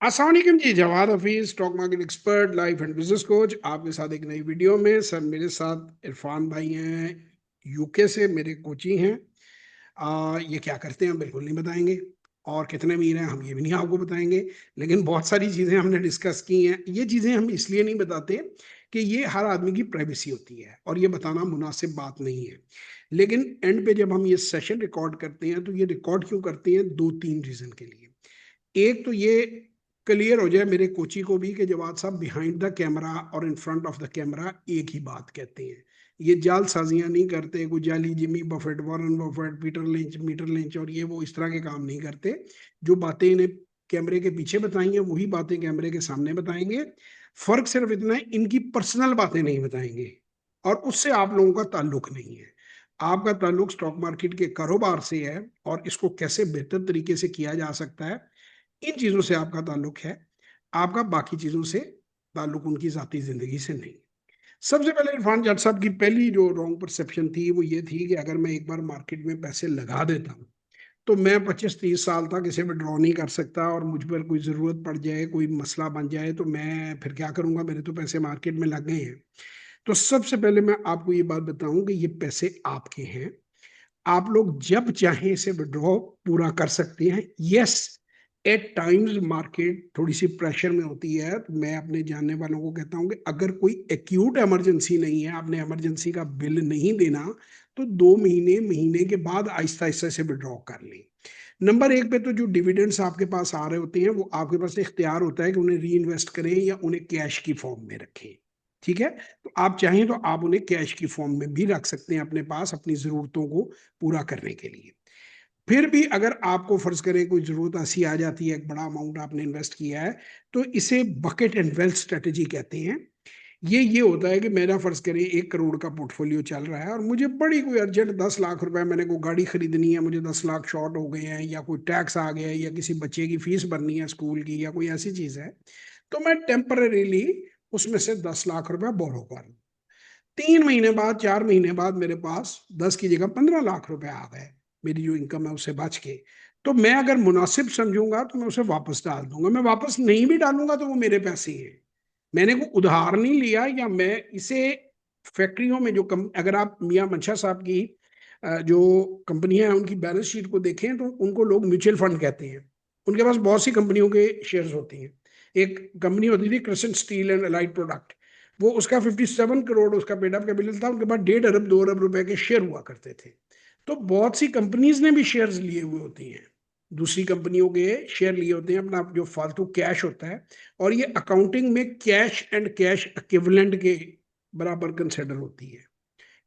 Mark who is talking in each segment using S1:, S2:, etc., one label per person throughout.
S1: अस्सलाम वालेकुम जी। Jawad Hafeez, stock market expert, life and business coach, आपके साथ एक नई वीडियो में। सर, मेरे साथ इरफान भाई हैं, यूके से, मेरे कोची हैं। ये क्या करते हैं हम बिल्कुल नहीं बताएंगे, और कितने अमीर हैं हम ये भी नहीं आपको बताएंगे। लेकिन बहुत सारी चीज़ें हमने डिस्कस की हैं। ये चीज़ें हम इसलिए नहीं बताते कि ये हर आदमी की प्राइवेसी होती है और ये बताना मुनासिब बात नहीं है। लेकिन एंड पे जब हम ये सेशन रिकॉर्ड करते हैं तो ये रिकॉर्ड क्यों करते हैं? दो तीन रीज़न के लिए। एक तो ये क्लियर हो जाए मेरे कोची को भी कि जवाद साहब बिहाइंड द कैमरा और in front of the camera एक ही बात कहते हैं। ये जालसाजियां नहीं करते, कोई जाली Jimmy Buffett, Warren Buffett, Peter Lynch, meter Lynch और ये वो इस तरह के काम नहीं करते। जो बातें इन्हें कैमरे के पीछे बताएंगे वही बातें कैमरे के सामने बताएंगे। फर्क सिर्फ इतना है, इनकी पर्सनल बातें नहीं बताएंगे और उससे आप लोगों का ताल्लुक नहीं है। आपका ताल्लुक स्टॉक मार्केट के कारोबार से है और इसको कैसे बेहतर तरीके से किया जा सकता है, इन चीजों से आपका ताल्लुक है। आपका बाकी चीजों से ताल्लुक उनकी जाती जिंदगी से नहीं। सबसे पहले इरफान जट साहब की पहली जो रॉन्ग परसेप्शन थी वो ये थी कि अगर मैं एक बार मार्केट में पैसे लगा देता हूँ तो मैं 25-30 साल तक इसे विड्रॉ नहीं कर सकता, और मुझ पर कोई जरूरत पड़ जाए, कोई मसला बन जाए तो मैं फिर क्या करूंगा? मेरे तो पैसे मार्केट में लग गए हैं। तो सबसे पहले मैं आपको ये बात बताऊं कि ये पैसे आपके हैं। आप लोग जब चाहें इसे विड्रॉ पूरा कर सकते हैं। यस, एट टाइम्स मार्केट थोड़ी सी प्रेशर में होती है, तो मैं अपने जानने वालों को कहता हूं कि अगर कोई एक्यूट इमरजेंसी नहीं है, आपने इमरजेंसी का बिल नहीं देना, तो 2 महीने महीने के बाद आहिस्ता आहिस्ता से विड्रॉ कर लें। नंबर एक पे तो जो डिविडेंड्स आपके पास आ रहे होते हैं वो आपके पास इख्तियार होता है कि उन्हें री इन्वेस्ट करें या उन्हें कैश की फॉर्म में रखें। ठीक है? तो आप चाहें तो आप उन्हें कैश की फॉर्म में भी रख सकते हैं अपने पास अपनी ज़रूरतों को पूरा करने के लिए। फिर भी अगर आपको फर्ज करें कोई ज़रूरत ऐसी आ जाती है, एक बड़ा अमाउंट आपने इन्वेस्ट किया है, तो इसे बकेट एंड वेल्थ स्ट्रेटेजी कहते हैं। ये होता है कि मेरा फर्ज करें 1 करोड़ का पोर्टफोलियो चल रहा है और मुझे बड़ी कोई अर्जेंट 10 लाख रुपए, मैंने कोई गाड़ी खरीदनी है, मुझे 10 लाख शॉर्ट हो गए हैं, या कोई टैक्स आ गया है, या किसी बच्चे की फीस भरनी है स्कूल की, या कोई ऐसी चीज है, तो मैं टेम्पररीली उसमें से 10 लाख रुपए बोरो कर लूं। 3 महीने बाद, 4 महीने बाद मेरे पास 10 की जगह 15 लाख रुपए आ गए, मेरी जो इनकम है उससे बच के। तो मैं अगर मुनासिब समझूंगा तो मैं उसे वापस डाल दूंगा। मैं वापस नहीं भी डालूंगा तो वो मेरे पैसे हैं। मैंने को उधार नहीं लिया, या मैं इसे फैक्ट्रियों में जो अगर आप मियां मंशा साहब की जो कंपनियां हैं उनकी बैलेंस शीट को देखें तो उनको लोग म्यूचुअल फंड कहते हैं। उनके पास बहुत सी कंपनियों के शेयर्स होती हैं। एक कंपनी होती थी crescent steel and allied product, वो उसका 57 करोड़ उसका पेड अप कैपिटल था। उनके पास 1.5 अरब 2 अरब रुपए के शेयर हुआ करते थे। तो बहुत सी कंपनीज ने भी शेयर्स लिए हुए होती हैं, दूसरी कंपनियों के शेयर लिए होते हैं, अपना जो फालतू कैश होता है। और ये अकाउंटिंग में कैश एंड कैश इक्विवेलेंट के बराबर कंसिडर होती है।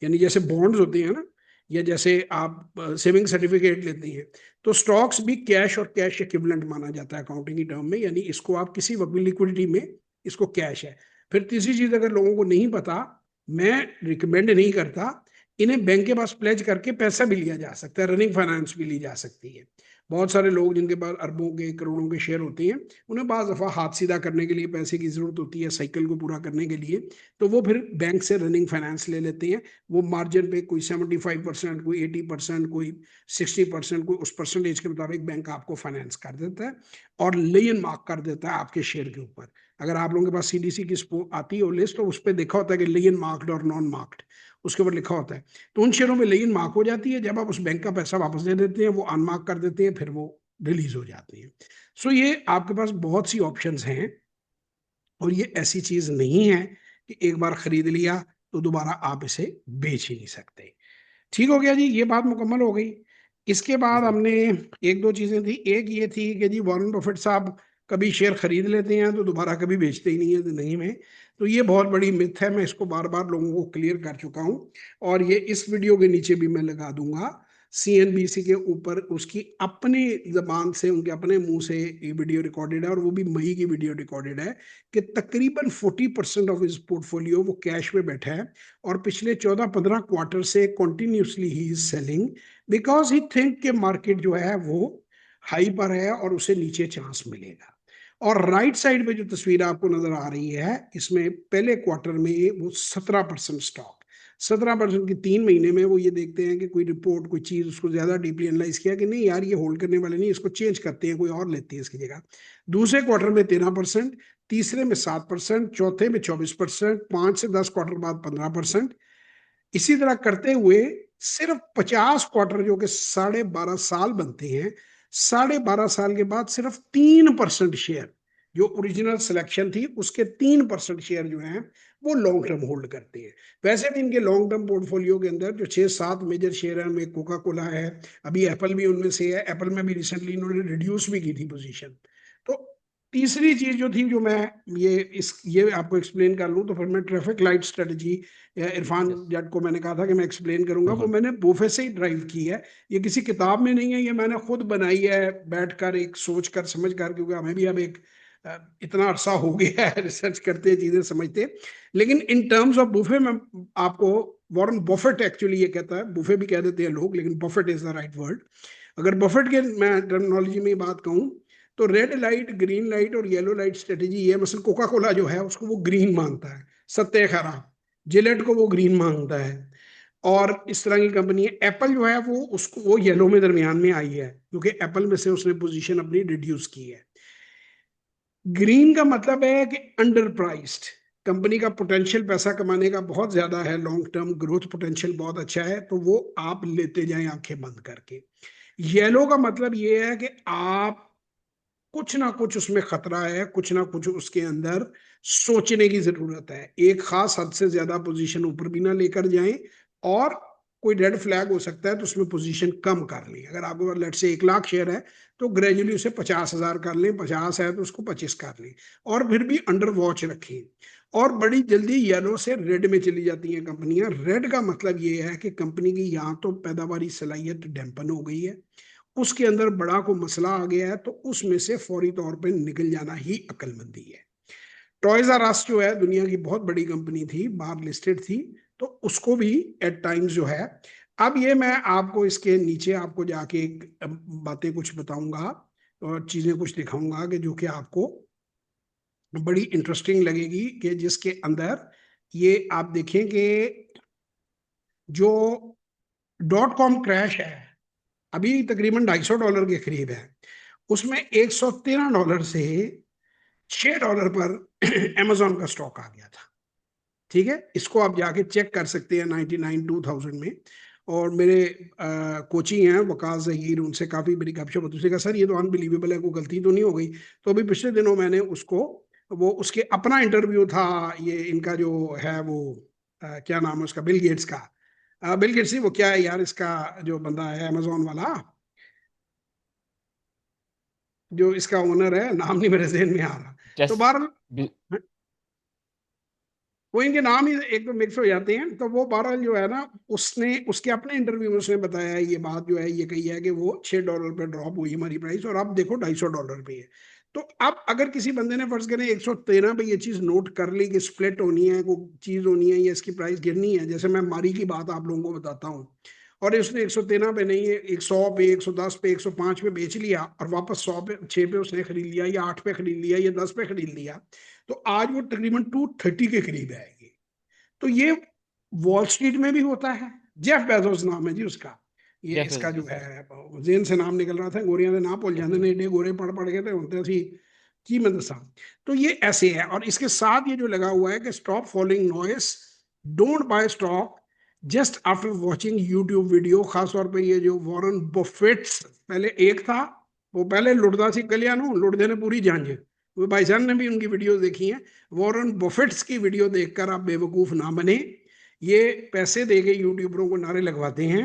S1: यानी जैसे बॉन्ड्स होते हैं ना, या जैसे आप सेविंग सर्टिफिकेट लेते हैं, तो स्टॉक्स भी कैश और कैश इक्विवेलेंट माना जाता है अकाउंटिंग की टर्म में। यानी इसको आप किसी वक्त भी लिक्विडिटी में, इसको कैश है। फिर तीसरी चीज अगर लोगों को नहीं पता, मैं रिकमेंड नहीं करता, इन्हें बैंक के पास प्लेज करके पैसा भी लिया जा सकता है, रनिंग फाइनेंस भी ली जा सकती है। बहुत सारे लोग जिनके पास अरबों के करोड़ों के शेयर होते हैं, उन्हें बाज दफा हाथ सीधा करने के लिए पैसे की जरूरत होती है, साइकिल को पूरा करने के लिए, तो वो फिर बैंक से रनिंग फाइनेंस ले लेते हैं। वो मार्जिन पे कोई 75%, कोई 80%, कोई 60%, कोई उस परसेंटेज के मुताबिक बैंक आपको फाइनेंस कर देता है और लेन मार्क कर देता है आपके शेयर के ऊपर। अगर आप लोगों के पास सीडीसी की आती है लिस्ट, तो उस पर देखा होता है कि लेन मार्क्ड और नॉन मार्क्ड, उसके ऊपर लिखा होता है। तो उन शेयरों में लेन मार्क हो जाती है, जब आप उस बैंक का पैसा वापस दे देते हैं वो अनमार्क कर देते हैं, फिर वो रिलीज हो जाती है। सो ये आपके पास बहुत सी ऑप्शंस हैं, और ये ऐसी चीज नहीं है कि एक बार खरीद लिया तो दोबारा आप इसे बेच ही नहीं सकते। ठीक हो गया जी, ये बात मुकम्मल हो गई। इसके बाद
S2: जी।
S1: हमने एक दो चीजें थी। एक ये थी कि जी वॉरेन बफेट साहब कभी शेयर खरीद लेते हैं तो दोबारा कभी बेचते ही नहीं है जिंदगी में। तो ये बहुत बड़ी मिथ है, मैं इसको बार बार लोगों को क्लियर कर चुका हूँ, और ये इस वीडियो के नीचे भी मैं लगा दूंगा। सीएनबीसी के ऊपर उसकी अपनी जबान से, उनके अपने मुंह से ये वीडियो रिकॉर्डेड है, और वो भी मई की वीडियो रिकॉर्डेड है, कि तकरीबन 40% ऑफ इस पोर्टफोलियो वो कैश में बैठा है, और पिछले 14-15 क्वार्टर से continuously he is selling, because he think के मार्केट जो है वो हाई पर है और उसे नीचे चांस मिलेगा। और राइट साइड पे जो तस्वीर आपको नजर आ रही है, इसमें पहले क्वार्टर में वो 17% स्टॉक, 17% की 3 महीने में वो ये देखते हैं कि कोई रिपोर्ट, कोई चीज, उसको ज्यादा डीपली एनालाइज किया कि नहीं यार ये होल्ड करने वाले नहीं, इसको चेंज करते हैं, कोई और लेते हैं इसकी जगह। दूसरे क्वार्टर में 13%, तीसरे में 7%, चौथे में 24%, 5 से 10 क्वार्टर बाद 15%। इसी तरह करते हुए सिर्फ 50 क्वार्टर, जो कि 12.5 साल बनते हैं, 12.5 साल के बाद सिर्फ 3% शेयर, जो ओरिजिनल सिलेक्शन थी उसके 3% शेयर जो है वो लॉन्ग टर्म होल्ड करते हैं। वैसे भी इनके लॉन्ग टर्म पोर्टफोलियो के अंदर जो 6-7 मेजर शेयर है, उनमें कोका कोला है, अभी एप्पल भी उनमें से है। एप्पल में भी रिसेंटली इन्होंने रिड्यूस भी की थी पोजीशन। तो तीसरी चीज जो थी, जो मैं ये आपको एक्सप्लेन कर लूं, तो फिर मैं traffic light strategy, Irfan
S2: yes.
S1: जट को मैंने कहा था कि मैं एक्सप्लेन करूंगा, वो
S2: बिल्कुल।
S1: मैंने बूफे से ही ड्राइव की है। ये किसी किताब में नहीं है, ये मैंने खुद बनाई है बैठकर, एक सोच कर समझ कर, क्योंकि हमें भी अब एक इतना अरसा हो गया है रिसर्च करते, चीजें समझते। लेकिन इन टर्म्स ऑफ बूफे में आपको, वॉरेन बफेट एक्चुअली ये कहता है, बूफे भी कह देते हैं लोग, लेकिन Buffett is the right word. अगर बफेट के मैं टर्मिनोलॉजी में बात कहूँ, तो रेड लाइट, ग्रीन लाइट और येलो लाइट स्ट्रेटेजी ये, मसल कोका कोला जो है उसको वो ग्रीन मांगता है, सत्य खरा। जिलेट को वो ग्रीन मांगता है। और इस तरह की कंपनी है। एप्पल जो है वो उसको वो येलो में दरमियान में आई है, क्योंकि एप्पल में से उसने पोजीशन अपनी रिड्यूस की है। ग्रीन का मतलब है कि अंडर प्राइस्ड, कंपनी का पोटेंशियल पैसा कमाने का बहुत ज्यादा है, लॉन्ग टर्म ग्रोथ पोटेंशियल बहुत अच्छा है, तो वो आप लेते जाएं आंखें बंद करके। येलो का मतलब ये है कि आप कुछ ना कुछ उसमें खतरा है, कुछ ना कुछ उसके अंदर सोचने की जरूरत है, एक खास हद से ज्यादा पोजीशन ऊपर भी ना लेकर जाएं, और कोई रेड फ्लैग हो सकता है तो उसमें पोजीशन कम कर लें। अगर आपके पास लेट से 1 लाख शेयर है, तो ग्रेजुअली उसे 50,000 कर लें, 50 है तो उसको 25 कर लें, और फिर भी अंडर वॉच रखें। और बड़ी जल्दी येलो से रेड में चली जाती हैं कंपनियां। रेड का मतलब ये है कि कंपनी की यहाँ तो पैदावारी सलाहियत डैम्पन हो गई है, उसके अंदर बड़ा को मसला आ गया है, तो उसमें से फौरी तौर पे निकल जाना ही अक्लमंदी है। टॉयज आर अस जो है दुनिया की बहुत बड़ी कंपनी थी, बाहर लिस्टेड थी, तो उसको भी एट टाइम्स जो है। अब ये मैं आपको इसके नीचे आपको जाके बातें कुछ बताऊंगा और चीजें कुछ दिखाऊंगा कि जो कि आपको बड़ी इंटरेस्टिंग लगेगी, कि जिसके अंदर ये आप देखें कि जो .com क्रैश है, अभी तकरीबन $250 के करीब है, उसमें $113 से $6 पर अमेजोन का स्टॉक आ गया था। ठीक है, इसको आप जाके चेक कर सकते हैं 99 2000 में। और मेरे कोचिंग हैं वकास जहीर, उनसे काफ़ी बड़ी गपशप होती है। उसने कहा सर ये तो अनबिलीवेबल है, कोई गलती तो नहीं हो गई। तो अभी पिछले दिनों मैंने उसको, वो उसके अपना इंटरव्यू था, ये इनका जो है वो क्या नाम है उसका, बिल गेट्स का। बिल गेट्स ही वो क्या है यार, इसका जो बंदा है अमेजोन वाला, जो इसका ओनर है, नाम नहीं मेरे जहन में आ रहा। तो
S2: जस्ट
S1: बहरहाल वो इनके नाम ही एक तो मिक्स हो जाते हैं। तो वो बहरहाल जो है ना, उसने उसके अपने इंटरव्यू में उसने बताया है, ये बात जो है ये कही है कि वो $6 पे ड्रॉप हुई हमारी प्राइस, और अब देखो $250 पे है। तो अब अगर किसी बंदे ने फर्ज करें 113 पे ये चीज नोट कर ली कि स्प्लिट होनी है, कोई चीज होनी है, या इसकी प्राइस गिरनी है, जैसे मैं मारी की बात आप लोगों को बताता हूँ, और उसने 113 पे नहीं है, 100 पे, 110 पे, 105 पे बेच लिया, और वापस 100 पे, 6 पे उसने खरीद लिया, या 8 पे खरीद लिया, या 10 पे खरीद लिया, तो आज वो तकरीबन 230 के करीब आएगी। तो ये वॉल स्ट्रीट में भी होता है। जेफ बेजोस नाम है जी उसका, ये
S2: जेफ
S1: इसका जो
S2: बेजोस।
S1: है, जेन से नाम निकल रहा था, गोरिया ने ना भूल जाते
S2: ओके।
S1: ने, एडे गोरे पढ़ पढ़ के थे होते सी की मदरसा। तो ये ऐसे है, और इसके साथ ये जो लगा हुआ है कि stop following noise, don't buy stock just after watching YouTube video. खासतौर पे ये जो वॉरेन बफेट्स, पहले एक था, वो पहले लुटदा सी गलियां नु लुटदे ने पूरी जांझ, वो भाईजान ने भी उनकी वीडियो देखी है। वॉरेन बफेट्स की वीडियो देखकर आप बेवकूफ ना बने। ये पैसे दे के यूट्यूबरों को नारे लगवाते हैं।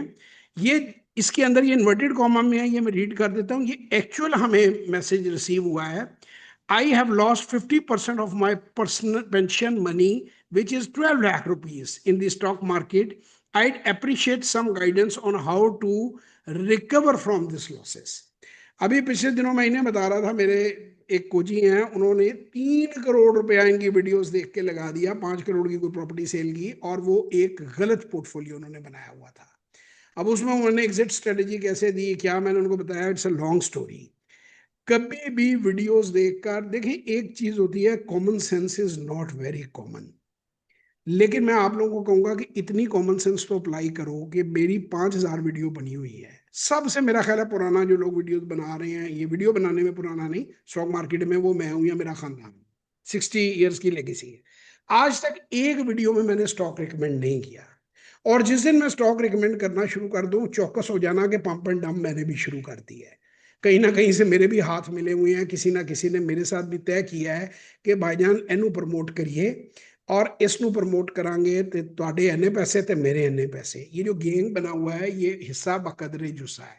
S1: ये इसके अंदर ये इन्वर्टेड कॉमा में है, ये मैं रीड कर देता हूँ, ये एक्चुअल हमें मैसेज रिसीव हुआ है। I have lost 50% of my personal pension money which is 12 lakh rupees in the stock market. I'd appreciate some guidance on how to recover from this losses. अभी पिछले दिनों मैं इन्हें बता रहा था, मेरे एक कोची हैं, उन्होंने 3 करोड़ रुपया इनकी वीडियोस देख के लगा दिया, 5 करोड़ की कोई प्रॉपर्टी सेल की, और वो एक गलत पोर्टफोलियो उन्होंने बनाया हुआ था। अब उसमें उन्होंने एग्जिट स्ट्रेटेजी कैसे दी, क्या मैंने उनको बताया, इट्स अ लॉन्ग स्टोरी। कभी भी वीडियोस देखकर देखिए, एक चीज होती है, common sense is not very common. लेकिन मैं आप लोगों को कहूंगा कि इतनी कॉमन सेंस तो अप्लाई करो कि मेरी 5,000 वीडियो बनी हुई है, सबसे मेरा ख्याल है पुराना जो लोग वीडियो बना रहे हैं, ये वीडियो बनाने में पुराना नहीं, स्टॉक मार्केट में वो मैं हूं या मेरा खानदान, 60 ईयर्स की लेगेसी है। आज तक एक वीडियो में मैंने स्टॉक रिकमेंड नहीं किया। और जिस दिन मैं स्टॉक रिकमेंड करना शुरू कर दूं, चौकस हो जाना कि पंप एंड डंप मैंने भी शुरू कर दी है। कहीं ना कहीं से मेरे भी हाथ मिले हुए हैं, किसी ना किसी ने मेरे साथ भी तय किया है कि भाईजान एनू प्रमोट करिए, और इसनू प्रमोट करांगे तो ਤੁਹਾਡੇ ਇੰਨੇ पैसे ਤੇ मेरे ਇੰਨੇ पैसे। ये जो गैंग बना हुआ है ये हिस्सा बकदरे जुस्सा है।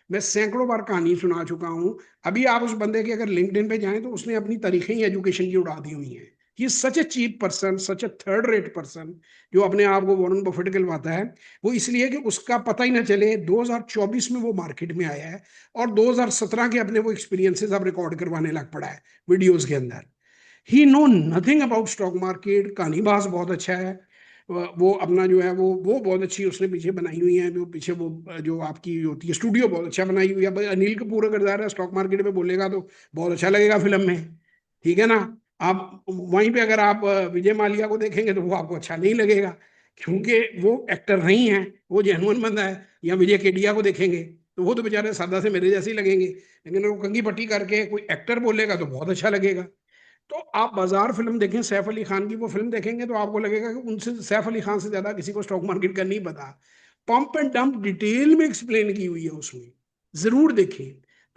S1: मैं सैकड़ों बार कहानी सुना चुका हूं। अभी आप उस बंदे के अगर लिंक्डइन पे जाएं तो उसने अपनी तारीखें ही एजुकेशन की उड़ा दी हुई हैं। ही सच ए चीप पर्सन, सच ए थर्ड रेट पर्सन, जो अपने आप को वॉरेन बफेट कहलवाता है। वो इसलिए कि उसका पता ही ना चले 2024 में वो मार्केट में आया है और 2017 के अपने वो एक्सपीरियंसेस अब रिकॉर्ड करवाने लग पड़ा है वीडियोस के अंदर। He know nothing about stock market. कहानीबाज बहुत अच्छा है। वो अपना जो है वो बहुत अच्छी उसने पीछे बनाई हुई है, जो पीछे वो जो आपकी होती है स्टूडियो बहुत अच्छा बनाई हुई है। भाई अनिल कपूर अगर जा रहा है स्टॉक मार्केट में बोलेगा तो बहुत अच्छा लगेगा फिल्म में, ठीक है ना। आप वहीं पे अगर आप विजय माल्या को देखेंगे तो वो आपको अच्छा नहीं लगेगा, क्योंकि वो एक्टर नहीं है, वो जेनुअन बंदा है। या विजय केडिया को देखेंगे तो वो तो बेचारे सादा से मेरे जैसे ही लगेंगे, लेकिन वो कंगी पट्टी करके कोई एक्टर बोलेगा तो बहुत अच्छा लगेगा। तो आप बाजार फिल्म देखें, सैफ अली खान की वो फिल्म देखेंगे तो आपको लगेगा कि उनसे सैफ अली खान से ज्यादा किसी को स्टॉक मार्केट का नहीं पता। पंप एंड डंप डिटेल में एक्सप्लेन की हुई है उसमें, जरूर देखें।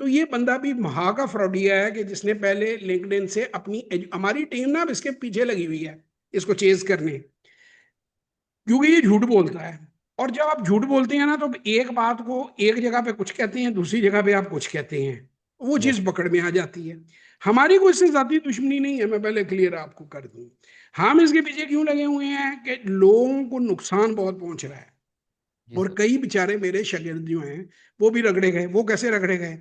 S1: तो ये बंदा भी महा का फ्रॉडिया है कि जिसने पहले लिंक्डइन से अपनी हमारी टीम ना अब इसके पीछे लगी हुई है इसको चेज करने, क्योंकि ये झूठ बोलता है। और जब आप झूठ बोलते हैं ना तो एक बात को एक जगह पे कुछ कहते हैं, दूसरी जगह पे आप कुछ कहते हैं, वो चीज
S2: यस।
S1: पकड़ में आ जाती है। हमारी कोई इससे जाती दुश्मनी नहीं है, मैं पहले क्लियर आपको कर दूं। हम इसके पीछे क्यों लगे हुए हैं कि लोगों को नुकसान बहुत पहुंच रहा है।
S2: जी
S1: और
S2: सर।
S1: कई बेचारे मेरे शागिर्द जो हैं वो भी रगड़े गए। वो कैसे रगड़े गए?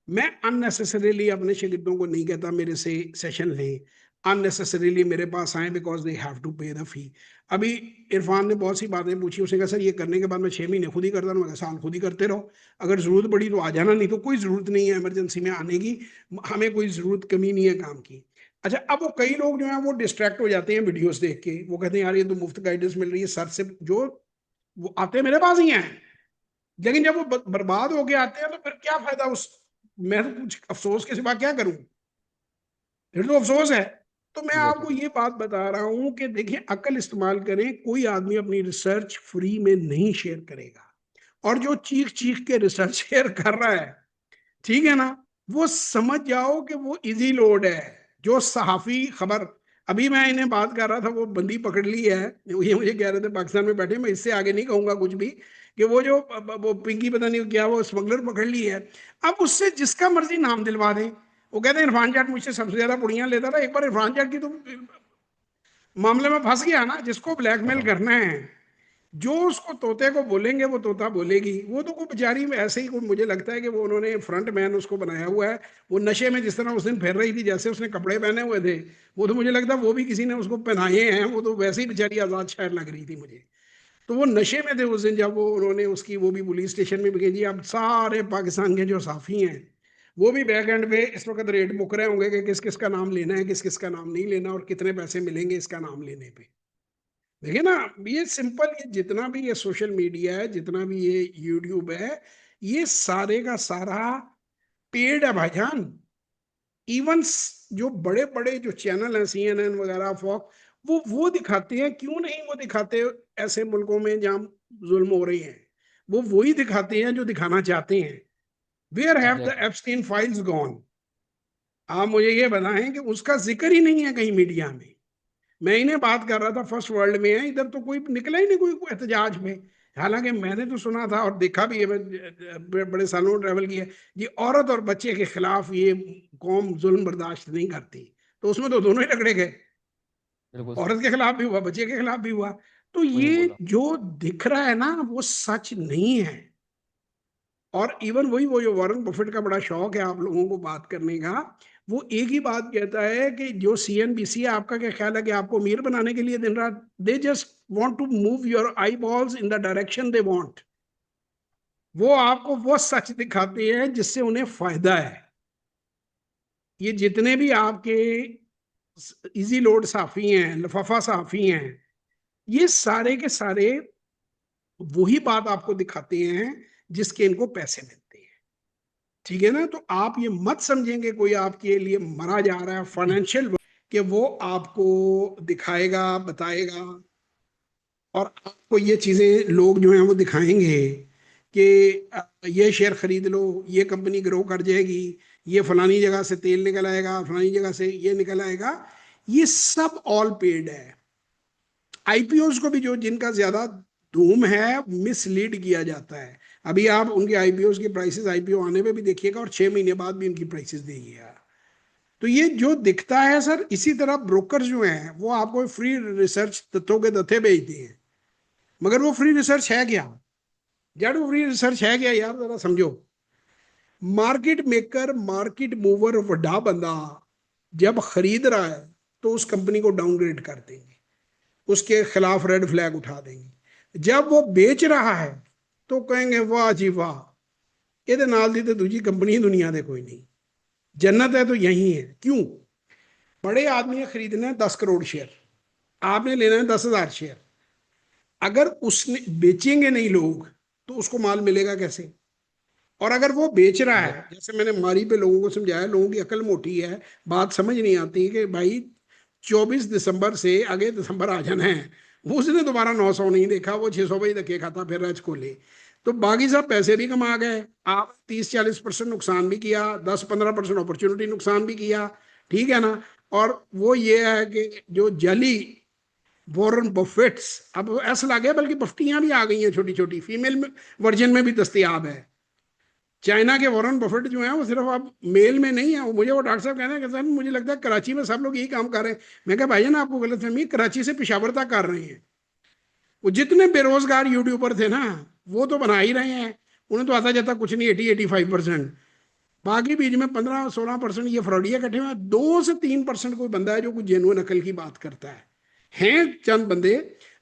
S1: मैं अननेसेसरीली अपने शागिर्दों को नहीं कहता मेरे से सेशन लें, अननेसेसरीली मेरे पास आए बिकॉज दे हैव टू पे द फी। अभी इरफान ने बहुत सी बातें पूछी, उसने कहा सर ये करने के बाद मैं 6 महीने खुद ही करता रहूँ। मैं साल खुद ही करते रहो, अगर जरूरत पड़ी तो आ जाना, नहीं तो कोई जरूरत नहीं है इमरजेंसी में आने की। हमें कोई जरूरत कमी नहीं है काम की। अच्छा, अब वो कई लोग जो है वो डिस्ट्रैक्ट हो जाते हैं वीडियोस देख के, वो कहते हैं यार ये तो मुफ्त गाइडेंस मिल रही है सर से, जो वो आते मेरे पास ही हैं। लेकिन जब वो बर्बाद होके आते हैं तो फिर क्या फायदा उस, मैं तो कुछ अफसोस के सिवा क्या करूं, फिर तो अफसोस है। तो मैं आपको
S2: एग्जैक्टली।
S1: ये बात बता रहा हूं कि देखिए अकल इस्तेमाल करें। कोई आदमी अपनी रिसर्च फ्री में नहीं शेयर करेगा, और जो चीख चीख के रिसर्च शेयर कर रहा है, ठीक है ना, वो समझ जाओ कि वो इजी लोड है। जो सहाफी खबर, अभी मैं इन्हें बात कर रहा था, वो बंदी पकड़ ली है, ये मुझे कह रहे थे पाकिस्तान में बैठे, मैं इससे आगे नहीं कहूंगा कुछ भी, कि वो जो वो पिंकी पता नहीं क्या वो स्मगलर पकड़ ली है। अब उससे जिसका मर्जी नाम दिलवा दें। वो कहते हैं इरफान जाट मुझसे सबसे ज्यादा पुड़ियां लेता था। एक बार इरफान जाट की तो मामले में फंस गया ना, जिसको ब्लैकमेल
S2: खत्म।
S1: करना है, जो उसको तोते को बोलेंगे वो तोता बोलेगी। वो तो कोई बेचारी में ऐसे ही कोई, मुझे लगता है कि वो उन्होंने फ्रंट मैन उसको बनाया हुआ है। वो नशे में जिस तरह उस दिन फिर रही थी, जैसे उसने कपड़े पहने हुए थे, वो तो मुझे लगता है वो भी किसी ने उसको पहनाए हैं। वो तो वैसे ही बेचारी आजाद शायर लग रही थी मुझे। तो वो नशे में थे उस दिन, जब वो उन्होंने उसकी वो भी पुलिस स्टेशन में भी गई जी। अब सारे पाकिस्तान के जो साफी हैं वो भी बैक एंड पे इस वक्त रेट मुक रहे होंगे कि किस किस का नाम लेना है, किस किस का नाम नहीं लेना, और कितने पैसे मिलेंगे इसका नाम लेने पे। देखिए ना, ये सिंपल, ये जितना भी ये सोशल मीडिया है, जितना भी ये यूट्यूब है, ये सारे का सारा पेड है भाईजान। इवन जो बड़े बड़े जो चैनल हैं, CNN वगैरह, फॉक्स, वो दिखाते हैं। क्यों नहीं वो दिखाते? ऐसे मुल्कों में जहां जुल्म हो रही है, वो वही दिखाते हैं जो दिखाना चाहते हैं। Where have the
S2: exactly.
S1: Epstein files gone? आप मुझे ये बताएं कि उसका जिक्र ही नहीं है कहीं मीडिया में। मैं इन्हें बात कर रहा था फर्स्ट वर्ल्ड में है, इधर तो कोई निकला ही नहीं कोई एहतजाज में। हालांकि मैंने तो सुना था और देखा भी है, मैं बड़े सालों ट्रैवल किया है, ये औरत और बच्चे के खिलाफ ये कौम जुल्म बर्दाश्त नहीं करती। तो उसमें तो दोनों ही टकरे गए,
S2: बिल्कुल सर।
S1: औरत के खिलाफ भी हुआ, बच्चे के खिलाफ भी हुआ। तो
S2: वही
S1: ये
S2: बोला।
S1: जो दिख रहा है ना वो सच नहीं है। और इवन वही, वो जो वॉरेन बफेट का बड़ा शौक है आप लोगों को बात करने का, वो एक ही बात कहता है कि जो CNBC है, आपका क्या ख्याल है कि आपको अमीर बनाने के लिए दिन रात, they just want to move your eyeballs in the direction they want. वो आपको वो सच दिखाते हैं जिससे उन्हें फायदा है। ये जितने भी आपके इजी लोड साफी हैं, लफाफा साफी हैं, ये सारे के सारे वही बात आपको दिखाते हैं जिसके इनको पैसे मिलते हैं। ठीक है ना? तो आप ये मत समझेंगे कोई आपके लिए मरा जा रहा है फाइनेंशियल, कि वो आपको दिखाएगा, बताएगा, और आपको ये चीजें लोग जो हैं वो दिखाएंगे कि ये शेयर खरीद लो, ये कंपनी ग्रो कर जाएगी, ये फलानी जगह से तेल निकल आएगा, फलानी जगह से ये निकल आएगा। ये सब ऑल पेड है। आईपीओस को भी जो जिनका ज्यादा धूम है, मिसलीड किया जाता है। अभी आप उनके आईपीओस की प्राइसेस आईपीओ आने पे भी देखिएगा और 6 महीने बाद भी उनकी प्राइसेस देखिएगा। तो ये जो दिखता है सर, इसी तरह ब्रोकर जो हैं वो आपको फ्री रिसर्च तथ्यों के तथ्य भेजते हैं, मगर वो फ्री रिसर्च है क्या? जड़ वो फ्री रिसर्च है क्या यार, जरा समझो। मार्केट मेकर, मार्केट मूवर, वड्डा बंदा जब खरीद रहा है तो उस कंपनी को डाउनग्रेड कर देंगे, उसके खिलाफ रेड फ्लैग उठा देंगे। जब वो बेच रहा है तो कहेंगे वाह जी वाह, ये नाल दी तो दूजी कंपनी दुनिया दे कोई नहीं, जन्नत है तो यही है। क्यों? बड़े आदमी ने खरीदना है 10 करोड़ शेयर, आपने लेना है 10,000 शेयर। अगर उसने बेचेंगे नहीं लोग तो उसको माल मिलेगा कैसे? और अगर वो बेच रहा है,
S2: एग्जैक्ट।
S1: जैसे मैंने मारी पे लोगों को समझाया, लोगों की अकल मोटी है, बात समझ नहीं आती कि भाई 24 दिसंबर से आगे दिसंबर आ जाना है, उसने दोबारा 900 नहीं देखा, वो 600 पे ही धक्के खाता फिर रज को ले। तो बाकी सब पैसे भी कमा गए, आप 30-40% नुकसान भी किया, 10-15% अपॉर्चुनिटी नुकसान भी किया। ठीक है ना? और वो ये है कि जो जली वॉरेन बफेट्स, अब ऐसा लगे बल्कि बफ्तियां भी आ गई हैं छोटी छोटी, फीमेल वर्जन में भी दस्तियाब है। चाइना के वॉरेन बफेट जो है वो सिर्फ अब मेल में नहीं है। वो मुझे वो डॉक्टर साहब कहते हैं कि सर मुझे लगता है कराची में सब लोग यही काम कर रहे हैं। मैं कहा भाईजान आपको गलतफहमी, कराची से पेशावर तक कर रहे हैं। वो जितने बेरोजगार यूट्यूबर थे ना, वो तो बना ही रहे हैं। उन्हें तो आता जाता कुछ नहीं, 80-85%। बाकी बीच में 15-16% ये फ्रॉडिया इकट्ठे हुए, 2 से 3% कोई बंदा है जो कुछ जेनुअन अकल की बात करता है। हैं चंद बंदे,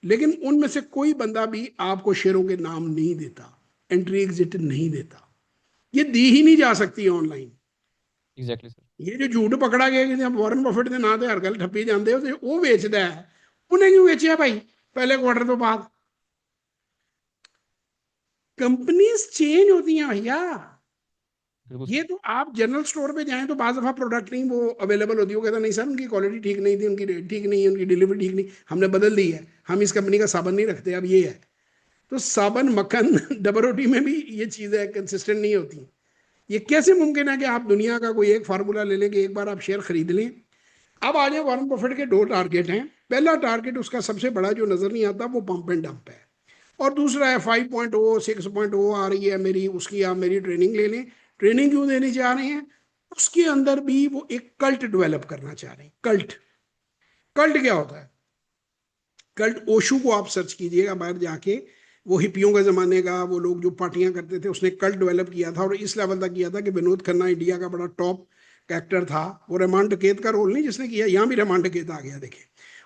S1: लेकिन उनमें से कोई बंदा भी आपको शेयरों के नाम नहीं देता, एंट्री एग्जिट नहीं देता। ये दी ही नहीं जा सकती ऑनलाइन।
S2: Exactly sir.
S1: ये जो झूठ पकड़ा गया कि वॉरेन बफेट के ना तो हर गल ठप्पी जाते हो, तो वो बेचता है। उन्हें क्यों बेचा भाई पहले क्वार्टर तो बाद? कंपनीज चेंज होती हैं भैया।
S2: बिल्कुल
S1: ये
S2: सर।
S1: तो आप जनरल स्टोर पे जाएं तो बाज दफा प्रोडक्ट नहीं वो अवेलेबल होती है, वो कहता नहीं सर उनकी क्वालिटी ठीक नहीं थी, उनकी रेट ठीक नहीं है, उनकी डिलीवरी ठीक नहीं, हमने बदल दी है, हम इस कंपनी का साबन नहीं रखते अब ये है। तो साबन, मक्खन, डबल रोटी में भी ये चीजें कंसिस्टेंट नहीं होती। ये कैसे मुमकिन है कि आप दुनिया का कोई एक फार्मूला ले लें कि एक बार आप शेयर खरीद लें? अब आ जाए, वॉरेन बफेट के 2 टारगेट हैं। पहला टारगेट उसका सबसे बड़ा जो नजर नहीं आता वो पंप एंड डंप है, और दूसरा है 5.0 6.0 आ रही है मेरी, उसकी आप मेरी ट्रेनिंग ले लें। ट्रेनिंग क्यों देनी चाह रहे हैं? उसके अंदर भी वो एक कल्ट डेवलप करना चाह रहे हैं। कल्ट, कल्ट क्या होता है? कल्ट, ओशू को आप सर्च कीजिएगा बाहर जाके, वो हिपियों के जमाने का, वो लोग जो पार्टियां करते थे, उसने कल्ट डेवलप किया था और इस लेवल तक किया था कि विनोद खन्ना इंडिया का बड़ा टॉप एक्टर था। वो रहमान डकैत का रोल नहीं जिसने किया, यहाँ भी रहमान डकैत आ गया देखे।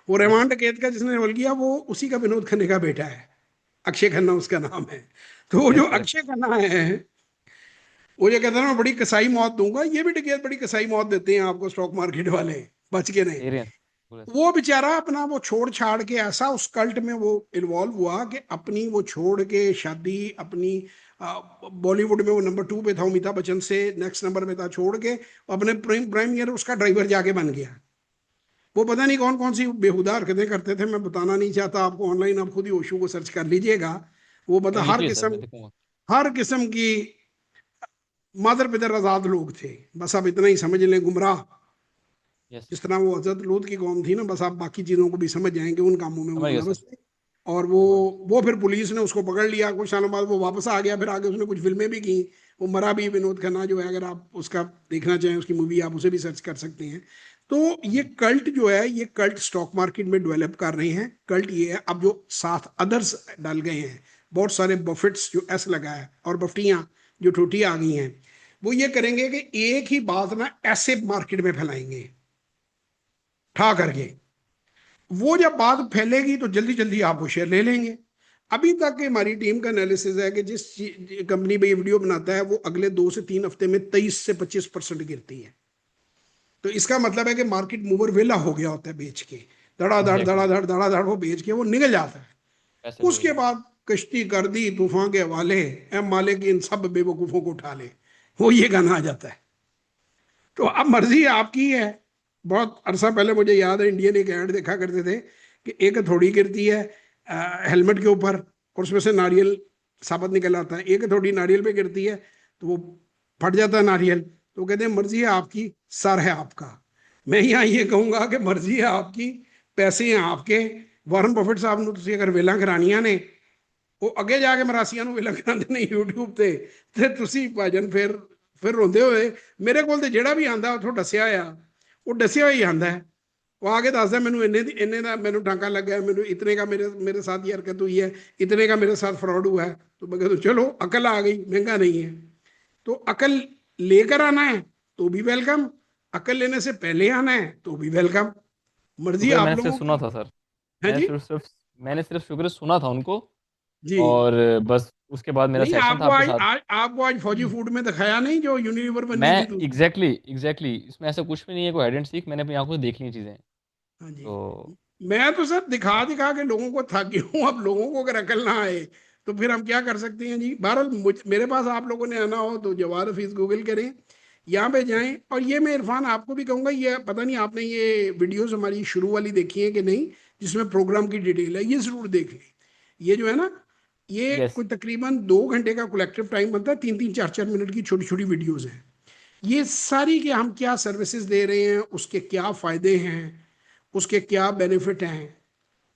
S1: वो
S2: जी
S1: रहमान
S2: सर।
S1: डकैत का जिसने रोल किया वो उसी का विनोद खन्ना का बेटा है, अक्षय खन्ना उसका नाम है। तो वो जो
S2: यस यस।
S1: अक्षय खन्ना है, वो जो कहता है ना मैं बड़ी कसाई मौत दूंगा, ये भी डकैत बड़ी कसाई मौत देते हैं आपको स्टॉक मार्केट वाले, बच के नहीं।
S2: दे रहे हैं। बोला सर।
S1: वो बेचारा अपना वो छोड़ छाड़ के ऐसा उस कल्ट में वो इन्वॉल्व हुआ कि अपनी वो छोड़ के शादी अपनी, बॉलीवुड में वो नंबर 2 पे था अमिताभ बच्चन से, नेक्स्ट नंबर पे था, छोड़ के अपने प्रीमियर उसका ड्राइवर जाके बन गया। वो पता नहीं कौन कौन सी बेहुदा हरकतें करते थे, मैं बताना नहीं चाहता आपको, ऑनलाइन आप खुद ही ओशो को सर्च कर लीजिएगा। वो
S2: कर
S1: पता
S2: लीजिए सर, मैं देखूंगा।
S1: हर किस्म की मादर पितर आजाद लोग थे। बस आप इतना ही समझ लें, गुमराह।
S2: यस।
S1: जिस तरह वो हजरत लूत की कौम थी ना, बस आप बाकी चीजों को भी समझ जाएंगे, उन कामों में वो
S2: समझ गया सर।
S1: मुलवस थे। और वो
S2: बिल्कुल।
S1: वो फिर पुलिस ने उसको पकड़ लिया, कुछ सालों बाद वो वापस आ गया, फिर आगे उसने कुछ फिल्में भी की। वो मरा भी, विनोद खन्ना जो है, अगर आप उसका देखना चाहें उसकी मूवी, आप उसे भी सर्च कर सकते हैं। तो ये
S2: जी।
S1: कल्ट जो है, ये कल्ट स्टॉक मार्केट में डेवलप कर रहे हैं। कल्ट ये है, अब जो साथ अदर्स डाल गए हैं, बहुत सारे बफेट्स जो एस लगा है और बफ्टियां जो टूटी आ गई हैं, वो ये करेंगे कि एक ही बात ना ऐसे मार्केट में फैलाएंगे ठा करके। वो जब बात फैलेगी तो जल्दी जल्दी आप वो शेयर ले लेंगे। अभी तक हमारी टीम का एनालिसिस है कि जिस कंपनी पे ये वीडियो बनाता है वो अगले 2 से 3 हफ्ते में 23 से 25% गिरती है। तो इसका मतलब है कि मार्केट मूवर वेला हो गया होता है बेच के। धड़ाधड़
S2: एग्जैक्टली।
S1: धड़ाधड़ धड़ाधड़ वो बेच के वो निकल जाता है।
S2: पैसे ले
S1: उसके
S2: लेते हैं।
S1: बाद कश्ती कर दी तूफान के हवाले, ए मालिक इन सब बेवकूफों को उठा ले, वो ये गाना आ जाता है। तो अब मर्जी आपकी है। बहुत अरसा पहले मुझे याद है, इंडियन एक ऐड देखा करते थे कि एक थोड़ी गिरती है हेलमेट के ऊपर और उसमें से नारियल साबुत निकल आता है, एक थोड़ी नारियल पे गिरती है तो वो फट जाता है नारियल। तो कहते हैं मर्जी है आपकी, सर है आपका। मैं यहाँ ये कहूंगा कि मर्जी है आपकी, पैसे हैं आपके। वारन बफेट साहब ने तुसी अगर वेला करानियां ने, ਉਹ ਅੱਗੇ ਜਾ ਕੇ ਮਰਾਸੀਆਂ ਨੂੰ ਵੇਲਾ ਕਰਾਉਂਦੇ ਨੇ YouTube ਤੇ ਤੁਸੀਂ ਭਾਜਨ ਫਿਰ ਰੋਂਦੇ ਹੋਏ। ਮੇਰੇ ਕੋਲ ਤੇ ਜਿਹੜਾ ਵੀ ਆਂਦਾ ਉਥੋਂ ਦੱਸਿਆ ਆ, ਉਹ ਦੱਸਿਆ ਹੀ ਆਂਦਾ ਹੈ। वो आगे दसदा मैनू इन्ने का मैनू टांका लगा है, मैनू इतने का मेरे मेरे साथ ये हरकत हुई है, इतने का मेरे साथ फ्रॉड हुआ है। तो मैं कहता चलो अकल आ गई, महंगा नहीं है। तो अकल लेकर आना है तो भी वेलकम, अकल लेने से पहले आना है तो भी वेलकम, मर्जी
S2: शुक्र,
S1: आप
S2: मैंने सिर्फ
S1: लोगों
S2: सुना
S1: की
S2: था सर।
S1: है
S2: मैंने
S1: जी।
S2: सिर्फ शुक्र सुना था उनको।
S1: जी
S2: और बस उसके बाद मेरा
S1: नहीं,
S2: सेशन था
S1: आपको
S2: आपके
S1: आज
S2: साथ।
S1: आपको आज फौजी फूड में दिखाया नहीं जो यूनिलीवर
S2: मैं
S1: बननी थी तो।
S2: एग्जैक्टली इसमें ऐसा कुछ भी नहीं है, कोई हाइड एंड सीक, मैंने अपनी आंखों से देख ली चीजें।
S1: हाँ जी।
S2: तो
S1: मैं तो सर दिखा दिखा के लोगों को थक गया हूँ। अब लोगों को अगर अकल ना आए तो फिर हम क्या कर सकते हैं जी। बहरहाल मेरे पास आप लोगों ने आना हो तो जवाहर हफीज गूगल करें, यहाँ पे जाएं। और ये मैं इरफान आपको भी कहूंगा, ये पता नहीं आपने ये वीडियोस हमारी शुरू वाली देखी है कि नहीं, जिसमें प्रोग्राम की डिटेल है, ये जरूर देख लें। ये जो है ना, ये
S2: यस।
S1: कोई तकरीबन 2 घंटे का कलेक्टिव टाइम बनता है, 3-3 4-4 मिनट की छोटी छोटी वीडियोज हैं। ये सारी कि हम क्या सर्विसेज दे रहे हैं, उसके क्या फायदे हैं, उसके क्या बेनिफिट हैं।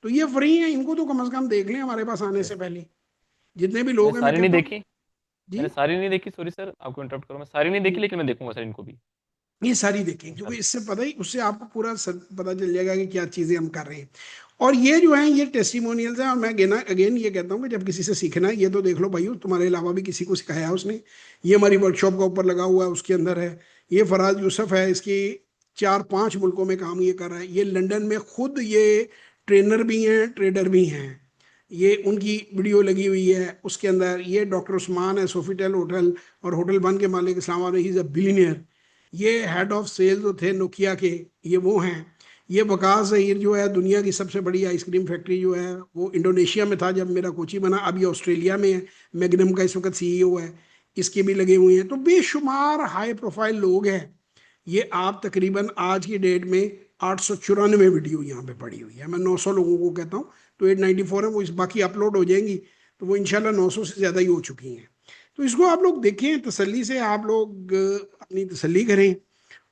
S1: तो ये फ्री हैं, इनको तो कम से कम देख लें हमारे पास आने से
S2: यस।
S1: पहले। जितने भी
S2: मैंने
S1: लोग हैं मैं
S2: सारी नहीं
S1: कहता हूँ
S2: देखी।
S1: जी,
S2: मैंने सारी नहीं देखी, सॉरी सर आपको इंटरप्ट करूँ, मैं सारी नहीं देखी, लेकिन मैं देखूंगा सर इनको भी
S1: ये सारी देखें, क्योंकि
S2: इंशाल्लाह।
S1: इससे पता ही, उससे आपको पूरा पता चल जाएगा कि क्या चीज़ें हम कर रहे हैं। और ये जो है ये टेस्टिमोनियल्स हैं। और मैं अगेन ये कहता हूँ कि जब किसी से सीखना है, ये तो देख लो भाई, तुम्हारे अलावा भी किसी को सिखाया है उसने। ये हमारी वर्कशॉप का ऊपर लगा हुआ है, उसके अंदर है। ये फराज यूसुफ है, इसकी 4-5 मुल्कों में काम ये कर रहा है। ये लंदन में खुद ये ट्रेनर भी हैं, ट्रेडर भी हैं। ये उनकी वीडियो लगी हुई है उसके अंदर। ये डॉक्टर उस्मान है, सोफिटेल होटल और होटल वन के मालिक, इस्लामाबाद में, ही इज़ अ बिलीनियर। ये हेड ऑफ सेल जो थे नोकिया के, ये वो हैं। ये वकास ज़हीर जो है, दुनिया की सबसे बड़ी आइसक्रीम फैक्ट्री जो है, वो इंडोनेशिया में था जब मेरा कोची बना, अब ये ऑस्ट्रेलिया में है। मैग्नम का इस वक्त CEO है। इसके भी लगे हुए हैं। तो बेशुमार हाई प्रोफाइल लोग हैं। ये आप तकरीबन आज की डेट में 894 वीडियो यहाँ पे पड़ी हुई है। मैं 900 लोगों को कहता हूँ, तो 894 है वो, इस बाकी अपलोड हो जाएंगी तो वो इंशाल्लाह 900 से ज़्यादा ही हो चुकी हैं। तो इसको आप लोग देखें तसल्ली से, आप लोग अपनी तसल्ली करें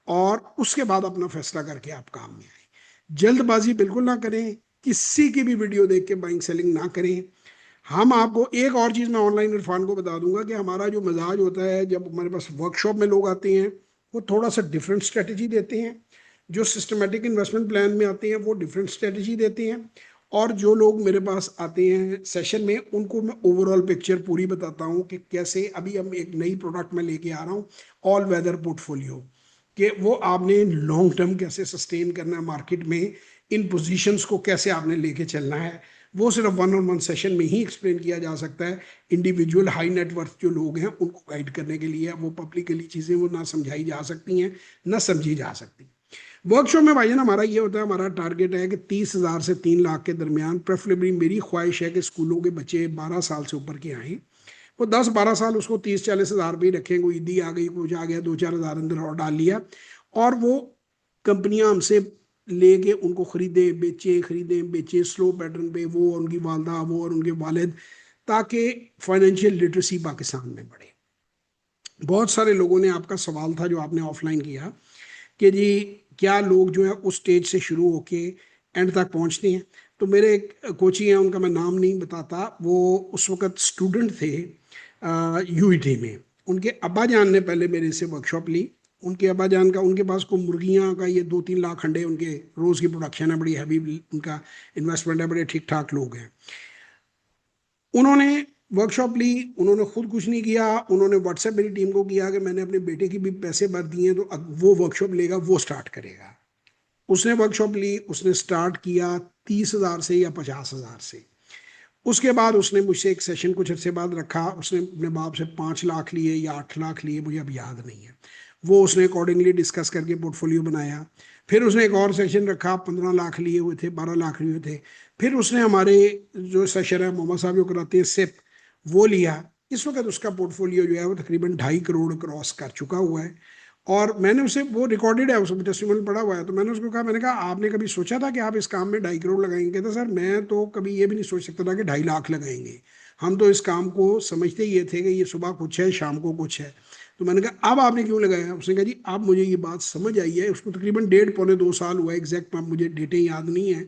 S1: और उसके बाद अपना फैसला करके आप काम में आए। जल्दबाजी बिल्कुल ना करें, किसी की भी वीडियो देख के बाइंग सेलिंग ना करें। हम आपको एक और चीज़ मैं ऑनलाइन इरफान को बता दूंगा कि हमारा जो मिजाज होता है जब हमारे पास वर्कशॉप में लोग आते हैं, वो थोड़ा सा डिफरेंट स्ट्रेटजी देते हैं। जो सिस्टमेटिक इन्वेस्टमेंट प्लान में आते हैं वो डिफरेंट स्ट्रेटजी देते हैं। और जो लोग मेरे पास आते हैं सेशन में, उनको मैं ओवरऑल पिक्चर पूरी बताता हूँ कि कैसे अभी हम एक नई प्रोडक्ट में लेके आ रहा हूँ, ऑल वेदर पोर्टफोलियो, कि वो आपने लॉन्ग टर्म कैसे सस्टेन करना है मार्केट में, इन पोजीशंस को कैसे आपने लेके चलना है। वो सिर्फ 1-on-1 सेशन में ही एक्सप्लेन किया जा सकता है। इंडिविजुअल हाई नेटवर्थ जो लोग हैं उनको गाइड करने के लिए वो पब्लिकली चीज़ें वो ना समझाई जा सकती हैं, ना समझी जा सकती। वर्कशॉप में भाईजान हमारा ये होता है, हमारा टारगेट है कि 30,000 से 3 लाख के दरमियान, प्रेफरेबली मेरी ख्वाहिश है कि स्कूलों के बच्चे 12 साल से ऊपर के आएँ। वो 10-12 साल उसको 30-40 हज़ार रुपये रखें, कोई ईदी आ गई, कुछ आ गया, 2-4 हज़ार अंदर और डाल लिया। और वो कंपनियां हमसे लेके उनको खरीदे बेचे स्लो पैटर्न पे, वो और उनकी वालदा, वो और उनके वालिद, ताकि फाइनेंशियल लिटरेसी पाकिस्तान में बढ़े। बहुत सारे लोगों ने, आपका सवाल था जो आपने ऑफलाइन किया कि जी क्या लोग जो है उस स्टेज से शुरू होके एंड तक पहुंचते हैं। तो मेरे एक कोची हैं, उनका मैं नाम नहीं बताता, वो उस वक्त स्टूडेंट थे UET में। उनके अब्बा जान ने पहले मेरे से वर्कशॉप ली। उनके अब्बा जान का, उनके पास को मुर्गियाँ का ये 2-3 लाख अंडे उनके रोज़ की प्रोडक्शन है, बड़ी हैवी उनका इन्वेस्टमेंट है, बड़े ठीक ठाक लोग हैं। उन्होंने वर्कशॉप ली, उन्होंने खुद कुछ नहीं किया, उन्होंने व्हाट्सएप मेरी टीम को किया कि मैंने अपने बेटे की भी पैसे भर दिए हैं, तो अब वो वर्कशॉप लेगा, वो स्टार्ट करेगा। उसने वर्कशॉप ली, उसने स्टार्ट किया 30,000 से या 50,000 से। उसके बाद उसने मुझसे एक सेशन कुछ अर्से बाद रखा, उसने अपने बाप से 5 लाख लिए या 8 लाख लिए, मुझे अब याद नहीं है। वो उसने अकॉर्डिंगली डिस्कस करके पोर्टफोलियो बनाया। फिर उसने एक और सेशन रखा, 15 लाख लिए हुए थे, 12 लाख लिए हुए थे। फिर उसने हमारे जो सेशन है मोहम्मद साहब जो कराते हैं सिप, वो लिया। इस वक्त उसका पोर्टफोलियो जो है वो तकरीबन 2.5 करोड़ क्रॉस कर चुका हुआ है। और मैंने उसे, वो रिकॉर्डेड है, उसमें टेस्टिमोनियल पड़ा हुआ है, तो मैंने उसको कहा, मैंने कहा आपने कभी सोचा था कि आप इस काम में 2.5 करोड़ लगाएंगे? कहता सर मैं तो कभी ये भी नहीं सोच सकता था कि 2.5 लाख लगाएंगे। हम तो इस काम को समझते ही ये थे कि ये सुबह कुछ है शाम को कुछ है। तो मैंने कहा अब आपने क्यों लगाया? उसने कहा जी अब मुझे ये बात समझ आई है। उसको तकरीबन 1.5 पौने 2 साल हुआ है, एग्जैक्ट मुझे डेटें याद नहीं है।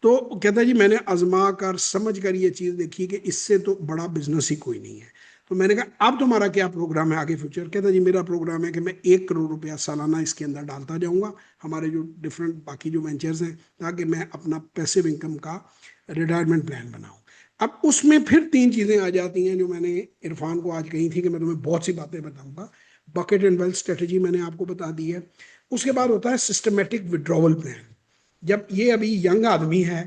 S1: तो कहता जी मैंने आजमा कर समझ कर ये चीज़ देखी कि इससे तो बड़ा बिजनेस ही कोई नहीं है। तो मैंने कहा अब तुम्हारा क्या प्रोग्राम है आगे फ्यूचर? कहता जी मेरा प्रोग्राम है कि मैं 1 करोड़ रुपया सालाना इसके अंदर डालता जाऊंगा, हमारे जो डिफरेंट बाकी जो वेंचर्स हैं, ताकि मैं अपना पैसिव इनकम का रिटायरमेंट प्लान बनाऊं। अब उसमें फिर 3 चीज़ें आ जाती हैं जो मैंने इरफान को आज कही थी कि मैं तुम्हें बहुत सी बातें बताऊंगा। बकेट एंड वेल्थ स्ट्रेटेजी मैंने आपको बता दी है। उसके बाद होता है सिस्टमेटिक विड्रॉवल प्लान। जब ये अभी यंग आदमी है,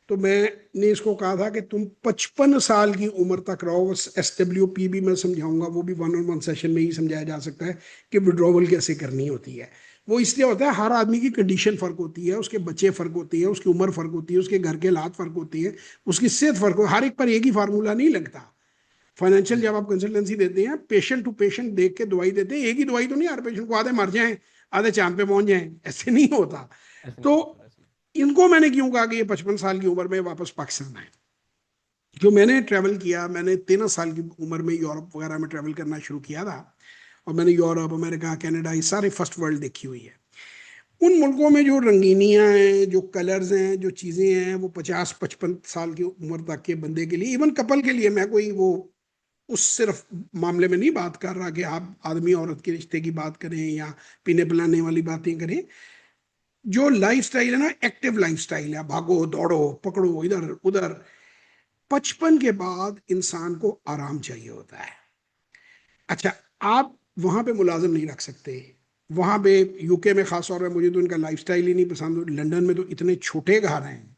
S1: तो मैंने इसको कहा था कि तुम 55 साल की उम्र तक रहो। SWP भी मैं समझाऊंगा, वो भी 1-on-1 सेशन में ही समझाया जा सकता है कि विड्रॉवल कैसे करनी होती है। वो इसलिए होता है, हर आदमी की कंडीशन फर्क होती है, उसके बच्चे फर्क होती है, उसकी उम्र फर्क होती है, उसके घर के हालात फर्क होती है, उसकी सेहत फर्क हो, हर एक पर एक ही फार्मूला नहीं लगता। फाइनेंशियल
S2: जी
S1: जब आप कंसल्टेंसी देते हैं, पेशेंट टू पेशेंट देख के दवाई देते हैं। एक ही दवाई तो नहीं, हर पेशेंट को आधे मर जाएं आधे चांद पे पहुंच जाएं, ऐसे नहीं होता।
S2: ऐसे
S1: तो
S2: नहीं होता वैसे।
S1: इनको मैंने क्यों कहा कि ये 55 साल की उम्र में वापस पाकिस्तान आए? जो मैंने ट्रैवल किया, मैंने 13 साल की उम्र में यूरोप वगैरह में ट्रैवल करना शुरू किया था। और मैंने यूरोप, अमेरिका, कनाडा, ये सारे फर्स्ट वर्ल्ड देखी हुई है। उन मुल्कों में जो रंगीनियां हैं, जो कलर्स हैं, जो चीज़ें हैं, वो 50-55 साल की उम्र तक के बंदे के लिए, इवन कपल के लिए, मैं कोई वो उस सिर्फ मामले में नहीं बात कर रहा कि आप आदमी औरत के रिश्ते की बात करें या पीने पिलाने वाली बातें करें। जो लाइफ स्टाइल है ना, एक्टिव लाइफ स्टाइल है, भागो दौड़ो पकड़ो इधर उधर, 55 के बाद इंसान को आराम चाहिए होता है। अच्छा, आप वहां पे मुलाजिम नहीं रख सकते। वहां पे यूके में खास तौर पे मुझे तो इनका लाइफस्टाइल ही नहीं पसंद। लंदन में तो इतने छोटे घर हैं,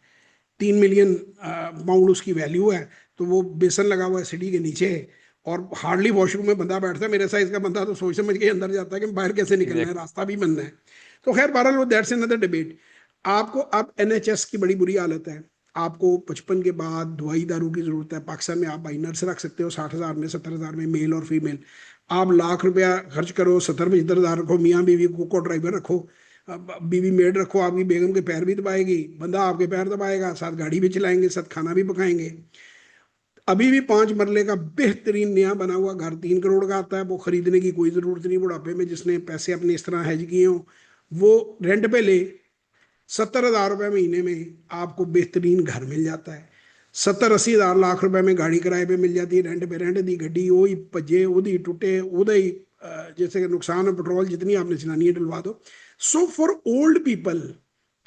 S1: 3 मिलियन पाउंड उसकी वैल्यू है। तो वो बेसन लगा हुआ है सिटी के नीचे, और हार्डली वॉशरूम में बंदा बैठता है। मेरे साइज का बंदा तो सोच समझ के अंदर जाता है कि बाहर कैसे निकलना है,
S2: एग्जैक्टली।
S1: रास्ता भी बंद है। तो खैर बहरहाल वो दैट्स अनदर डिबेट। आपको अब NHS की बड़ी बुरी हालत है। आपको 55 के बाद दवाई दारू की जरूरत है। पाकिस्तान में आप भाई नर्स रख सकते हो 60,000 में, 70,000 में, मेल और फीमेल। आप लाख रुपया खर्च करो, 70-75,000 रखो, मियाँ बीवी को ड्राइवर रखो, बीवी मेड रखो, आपकी बेगम के पैर भी दबाएगी, बंदा आपके पैर दबाएगा, साथ गाड़ी भी चलाएंगे, साथ खाना भी पकाएंगे। अभी भी 5 मरले का बेहतरीन नया बना हुआ घर 3 करोड़ का आता है। वो खरीदने की कोई जरूरत नहीं। बुढ़ापे में जिसने पैसे अपने इस तरह हैज किए हो, वो रेंट पे ले, 70,000 रुपये महीने में आपको बेहतरीन घर मिल जाता है। 70-80 हज़ार लाख रुपए में गाड़ी किराए पे मिल जाती है, रेंट पे। रेंट दी गड्डी वो ही भजे, उदी टुटे, उदा ही जैसे कि नुकसान है, पेट्रोल जितनी आपने चलानी है डलवा दो। So for old people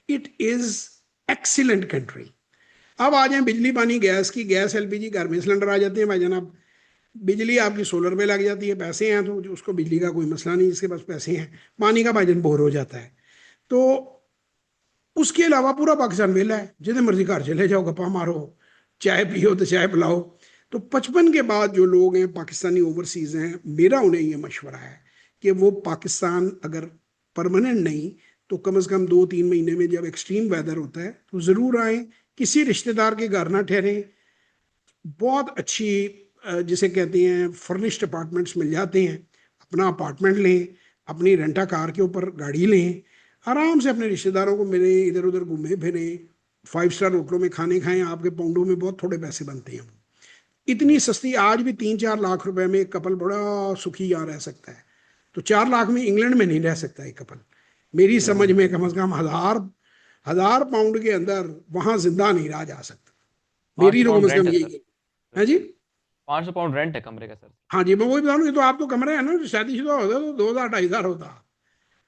S1: it is excellent country. अब आ जाए बिजली पानी गैस की, गैस LPG घर में सिलेंडर आ जाते हैं भाई जनाब। बिजली आपकी सोलर पे लग जाती है, पैसे हैं तो उसको बिजली का कोई मसला नहीं, जिसके पास पैसे हैं। पानी का भाईजान बोर हो जाता है। तो उसके अलावा पूरा पाकिस्तान वेला है, जितने मर्जी घर चले जाओ, गप्पा मारो, चाय पियो तो चाय पिलाओ। तो 55 के बाद जो लोग हैं पाकिस्तानी ओवरसीज हैं, मेरा उन्हें ये मशवरा है कि वो पाकिस्तान अगर परमानेंट नहीं तो कम से कम 2-3 महीने में जब एक्सट्रीम वेदर होता है तो जरूर आए। किसी रिश्तेदार के घर ना ठहरें। बहुत अच्छी जिसे कहते हैं फर्निश्ड अपार्टमेंट्स मिल जाते हैं। अपना अपार्टमेंट लें, अपनी रेंटा कार के ऊपर गाड़ी लें, आराम से अपने रिश्तेदारों को मिलें, इधर उधर घूमे फिरें, 5 स्टार होटलों में खाने खाएं। आपके पाउंडों में बहुत थोड़े पैसे बनते हैं। इतनी सस्ती, आज भी 3-4 लाख रुपए में एक कपल बड़ा सुखी यहाँ रह सकता है। तो 4 लाख में इंग्लैंड में नहीं रह सकता एक कपल, मेरी समझ में। कम से कम 1,000 पाउंड के अंदर वहां जिंदा नहीं रहा जा सकता।
S2: पाँच
S1: मेरी
S2: सौ
S1: तो कम
S2: पाउंड
S1: से कम
S2: रेंट है
S1: यही
S2: सर।
S1: है जी।
S2: 500 पाउंड रेंट है कमरे का सर।
S1: हाँ जी, मैं वही बता रहा हूँ। ये तो आप तो कमरे है ना, शादीशुदा होता तो 2,000-2,500 होता,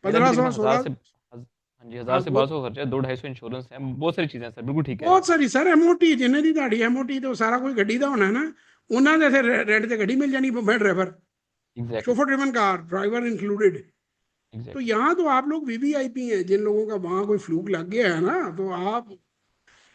S2: मेरा भी
S1: पंद्रह
S2: तकरीबन
S1: सौ
S2: हजार
S1: सोलह
S2: से हाँ जी,
S1: हाँ,
S2: 1000 से 1200 खर्चा है, 2-250 इंश्योरेंस है, बहुत सारी चीजें हैं सर, बिल्कुल ठीक है।
S1: बहुत सारी सर। MOT जिन्हें दी दाड़ी MOT तो सारा कोई गड्डी का होना है ना। उन्होंने जैसे रेंट से गड्डी मिल जानी, मैं driver,
S2: exactly
S1: chauffeur driven car, driver included. तो
S2: एग्जैक्टली।
S1: यहाँ तो आप लोग VVIP हैं। जिन लोगों का वहाँ कोई फ्लूक लग गया है ना, तो आप,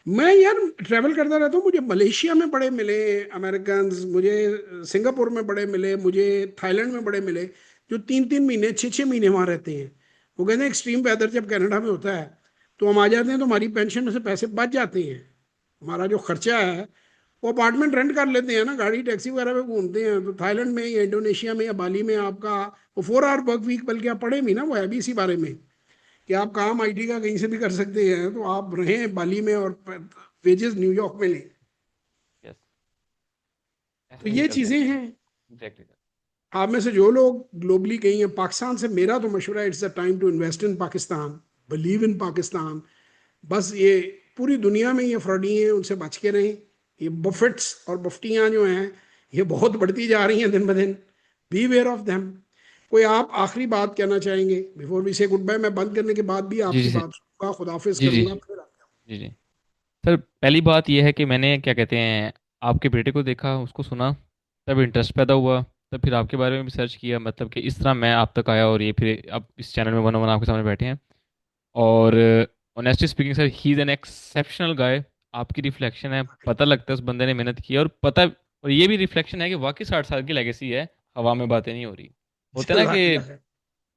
S1: मैं यार ट्रैवल करता रहता हूँ। मुझे मलेशिया में बड़े मिले अमेरिकन, मुझे सिंगापुर में बड़े मिले, मुझे थाईलैंड में बड़े मिले। जो 3-3 महीने 6-6 महीने वहां रहते हैं। वो कहते हैं एक्सट्रीम वेदर जब कनाडा में होता है तो हम आ जाते हैं, तो हमारी पेंशन में से पैसे बच जाते हैं। हमारा जो खर्चा है वो अपार्टमेंट रेंट कर लेते हैं ना, गाड़ी टैक्सी वगैरह में घूमते हैं। तो थाईलैंड में या इंडोनेशिया में या बाली में आपका वो 4 आवर वर्क वीक, बल्कि आप पढ़े भी ना, वो है भी इसी बारे में कि आप काम आईटी का कहीं से भी कर सकते हैं। तो आप रहें बाली में और वेजेस न्यूयॉर्क में लें।
S2: यस,
S1: तो
S2: ऐसे ही
S1: ये
S2: करते हैं
S1: चीजें
S2: सर।
S1: हैं।
S2: Exactly sir.
S1: आप में से जो लोग ग्लोबली गई हैं, पाकिस्तान से मेरा तो मशवरा, it's the time to invest in Pakistan, believe in Pakistan. बस ये पूरी दुनिया में ये फ्रॉडी हैं, उनसे बच के रहें। ये बफेट्स और बफ्टियां जो हैं ये बहुत बढ़ती जा रही हैं दिन ब दिन। Beware of them. कोई आप आखिरी बात कहना चाहेंगे before we say goodbye? मैं बंद करने के बाद भी
S2: जी
S1: आपकी
S2: जी सर।
S1: बात सुनूंगा, खुदाफिज
S2: जी जी।
S1: करूंगा, फिर
S2: जी जी। सर पहली बात यह है कि मैंने क्या कहते हैं आपके बेटे को देखा, उसको सुना, तब इंटरेस्ट पैदा हुआ। तब फिर आपके बारे में भी सर्च किया, मतलब कि इस तरह मैं आप तक आया और ये फिर अब इस चैनल में वन वन आपके सामने बैठे हैं। और honestly speaking sir, he is an exceptional guy. आपकी रिफ्लेक्शन है, पता लगता है उस बंदे ने मेहनत की है, और पता, और ये भी रिफ्लेक्शन है कि वाकई 60 साल की लेगेसी है। हवा में बातें नहीं हो रही। होता है ना
S1: जज़ाकल्लाह
S2: कि
S1: खैर।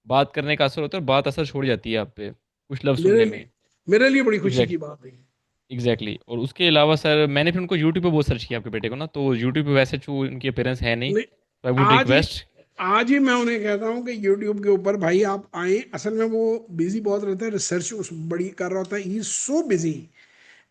S2: बात करने का असर होता है और बात असर छोड़ जाती है आप पे कुछ लफ्ज़
S1: मेरे
S2: सुनने में।
S1: लिए मेरे लिए बड़ी खुशी की
S2: एग्जैक्ट
S1: बात है।
S2: एग्जैक्टली। और उसके अलावा सर मैंने फिर उनको यूट्यूब पे बहुत सर्च किया आपके बेटे को ना, तो यूट्यूब पे वैसे जो उनके पेरेंट्स है नहीं,
S1: नहीं,
S2: तो आई वुड
S1: आज ही
S2: रिक्वेस्ट।
S1: आज ही मैं उन्हें कहता हूँ कि यूट्यूब के ऊपर भाई आप आए। असल में वो बिजी बहुत रहता है, रिसर्च उस बड़ी कर रहा होता है, ही सो बिजी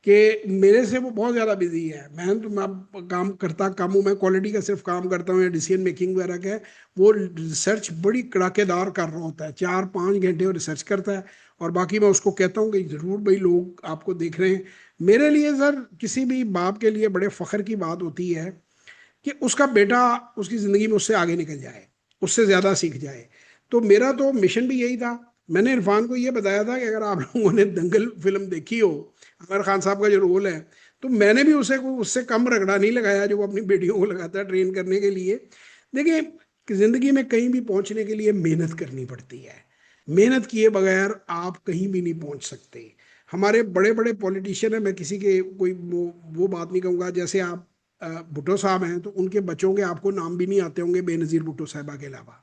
S1: कि मेरे से वो बहुत ज़्यादा बिजी है। मैं काम करता कम हूँ, मैं क्वालिटी का सिर्फ काम करता हूँ या डिसीजन मेकिंग वगैरह का। वो रिसर्च बड़ी कड़ाकेदार कर रहा होता है, 4-5 घंटे वो रिसर्च करता है। और बाकी मैं उसको कहता हूँ कि ज़रूर भाई लोग आपको देख रहे हैं। मेरे लिए सर किसी भी बाप के लिए बड़े फख्र की बात होती है कि उसका बेटा उसकी ज़िंदगी में उससे आगे निकल जाए, उससे ज़्यादा सीख जाए। तो मेरा तो मिशन भी यही था। मैंने इरफान को ये बताया था कि अगर आप लोगों ने दंगल फिल्म देखी हो, आमिर खान साहब का जो रोल है, तो मैंने भी उसे उससे कम रगड़ा नहीं लगाया जो वो अपनी बेटियों को लगाता है ट्रेन करने के लिए। देखिए कि जिंदगी में कहीं भी पहुंचने के लिए मेहनत करनी पड़ती है। मेहनत किए बगैर आप कहीं भी नहीं पहुंच सकते। हमारे बड़े बड़े पॉलिटिशियन है, मैं किसी के कोई वो बात नहीं कहूंगा। जैसे आप भुट्टो साहब हैं, तो उनके बच्चों के आपको नाम भी नहीं आते होंगे बेनज़ीर भुट्टो साहबा के अलावा।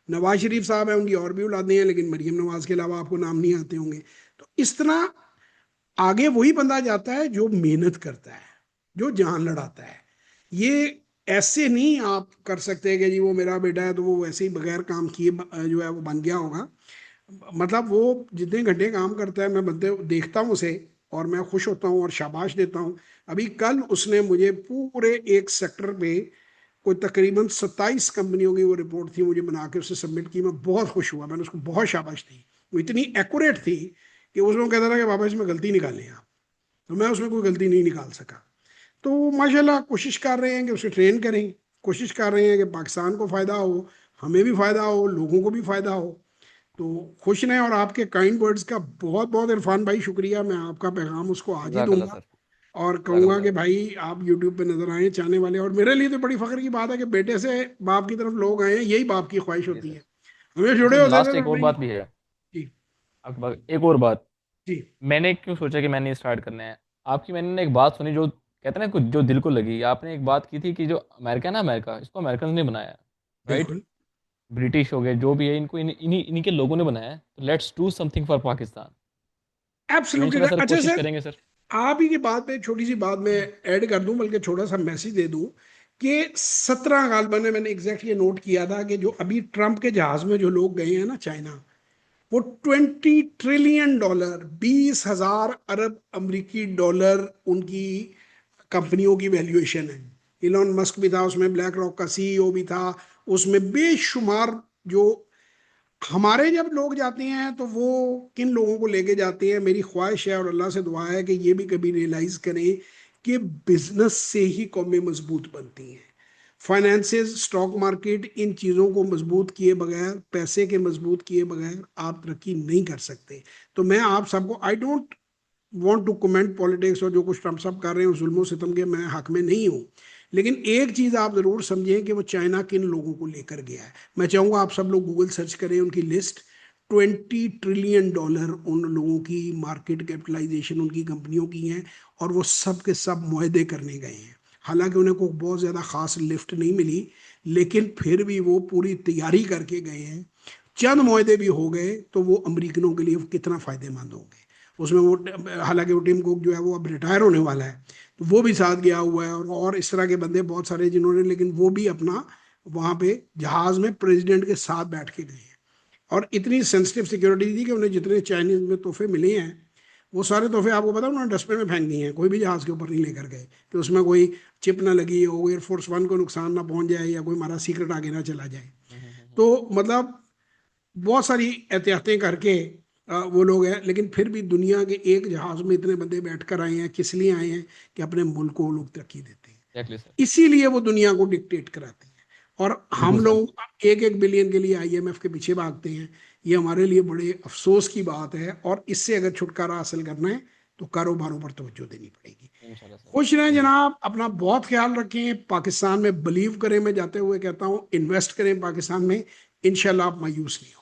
S1: नवाज शरीफ साहब हैं, उनकी और भी औलादें हैं, लेकिन मरीम नवाज के अलावा आपको नाम नहीं आते होंगे। तो इस तरह आगे वही बंदा जाता है जो मेहनत करता है, जो जान लड़ाता है। ये ऐसे नहीं आप कर सकते कि जी वो मेरा बेटा है तो वो वैसे ही बगैर काम किए जो है वो बन गया होगा। मतलब वो जितने घंटे काम करता है, मैं बंदे देखता हूँ उसे और मैं खुश होता हूँ और शाबाश देता हूँ। अभी कल उसने मुझे पूरे एक सेक्टर पे कोई तकरीबन 27 कंपनियों की वो रिपोर्ट थी, मुझे बना के उससे सबमिट की। मैं बहुत खुश हुआ, मैंने उसको बहुत शाबाश दी। वो इतनी एक्यूरेट थी कि उसमें कहता था कि बाबा इसमें गलती निकालें आप। तो मैं उसमें कोई गलती नहीं निकाल सका। तो माशाल्लाह कोशिश कर रहे हैं कि उसे ट्रेन करें। कोशिश कर रहे हैं कि पाकिस्तान को फ़ायदा हो, हमें भी फ़ायदा हो, लोगों को भी फ़ायदा हो। तो खुश रहें। और आपके काइंड वर्ड्स का बहुत बहुत इरफान भाई शुक्रिया। मैं आपका पैगाम उसको आज ही
S2: जज़ाकल्लाह
S1: दूंगा
S2: सर।
S1: और कहूंगा
S2: जज़ाकल्लाह
S1: कि
S2: सर।
S1: भाई आप यूट्यूब पे नजर आए चाहने वाले। और मेरे लिए तो बड़ी फख्र की बात है कि बेटे से बाप की तरफ लोग आए हैं, यही बाप की ख्वाहिश
S2: जी
S1: होती
S2: सर।
S1: है। हमें
S2: और
S1: जुड़े
S2: सर
S1: होते थे
S2: लास्ट
S1: तो
S2: एक और
S1: भाई।
S2: बात भी है
S1: जी।
S2: आपके पास, एक और बात।
S1: जी
S2: मैंने क्यों सोचा कि मैंने स्टार्ट करना है, आपकी मैंने ना एक बात सुनी जो कहते हैं ना कुछ जो दिल को लगी। आपने एक बात की थी कि जो अमेरिका है ना, अमेरिका इसको अमेरिकन ने बनाया, राइट?
S1: बिल्कुल।
S2: ब्रिटिश हो गए जो भी है, इनको इन्हीं के लोगों ने बनाया है, तो let's do something for Pakistan. तो
S1: एब्सोल्युटली।
S2: इंशाल्लाह सर
S1: अच्छा
S2: कोशिश
S1: सर,
S2: करेंगे सर।
S1: आप ही की बात पे एक छोटी सी बात मैं ऐड कर दूं, बल्कि छोटा सा मैसेज दे दूं कि 17 गालबन में मैंने एग्जैक्ट ये नोट किया था कि जो अभी ट्रंप के जहाज में जो लोग गए हैं ना चाइना, वो $20 ट्रिलियन, 20,000 अरब अमरीकी डॉलर उनकी कंपनियों की वैल्यूएशन है। इलॉन मस्क भी था उसमें, ब्लैक रॉक का सीईओ भी था उसमें, बेशुमार। जो हमारे जब लोग जाते हैं तो वो किन लोगों को लेके जाते हैं, मेरी ख्वाहिश है और अल्लाह से दुआ है कि ये भी कभी रियलाइज करें कि बिजनेस से ही कौमें मजबूत बनती हैं। फाइनेंसेस, स्टॉक मार्केट, इन चीज़ों को मजबूत किए बगैर, पैसे के मजबूत किए बगैर आप तरक्की नहीं कर सकते। तो मैं आप सबको, I don't want to comment politics, और जो कुछ ट्रम्प साहब कर रहे हैं उस जुल्म सितम के मैं हक में नहीं हूँ। लेकिन एक चीज़ आप ज़रूर समझें कि वो चाइना किन लोगों को लेकर गया है। मैं चाहूँगा आप सब लोग गूगल सर्च करें उनकी लिस्ट। $20 ट्रिलियन उन लोगों की मार्केट कैपिटलाइजेशन उनकी कंपनियों की हैं। और वो सब के सब मुआहदे करने गए हैं। हालांकि उन्हें कोई बहुत ज़्यादा खास लिफ्ट नहीं मिली, लेकिन फिर भी वो पूरी तैयारी करके गए हैं। चंद मुआहदे भी हो गए तो वो अमेरिकनों के लिए कितना फायदेमंद होंगे। उसमें वो, हालांकि वो टिम कुक जो है वो अब रिटायर होने वाला है, तो वो भी साथ गया हुआ है, और इस तरह के बंदे बहुत सारे जिन्होंने, लेकिन वो भी अपना वहां पे जहाज में प्रेसिडेंट के साथ बैठ के गए हैं। और इतनी सेंसिटिव सिक्योरिटी थी कि उन्हें जितने चाइनीज में तोहफे मिले हैं, वो सारे तोहफे आपको पता है उन्होंने डस्टबिन में फेंक दिए हैं, कोई भी जहाज के ऊपर नहीं लेकर गए कि उसमें कोई चिप ना लगी हो, एयरफोर्स वन को नुकसान ना पहुंच जाए, या कोई हमारा सीक्रेट आगे ना चला जाए। तो मतलब बहुत सारी एहतियातें करके वो लोग हैं, लेकिन फिर भी दुनिया के एक जहाज में इतने बंदे बैठकर आए हैं, किस लिए आए हैं? कि अपने मुल्क को वो लोग तरक्की देते हैं,
S2: एग्जैक्टली सर।
S1: इसीलिए वो दुनिया को डिक्टेट कराते हैं। और हम
S2: बिल्कुल सर।
S1: लोग एक एक बिलियन के लिए आईएमएफ के पीछे भागते हैं। ये हमारे लिए बड़े अफसोस की बात है, और इससे अगर छुटकारा हासिल करना है तो कारोबारों पर तवज्जो देनी पड़ेगी।
S2: इंशाल्लाह सर।
S1: खुश रहें
S2: जी।
S1: जनाब, अपना बहुत ख्याल रखें, पाकिस्तान में बिलीव करें, मैं जाते हुए कहता हूँ इन्वेस्ट करें पाकिस्तान में, इंशाल्लाह आप मायूस नहीं होंगे।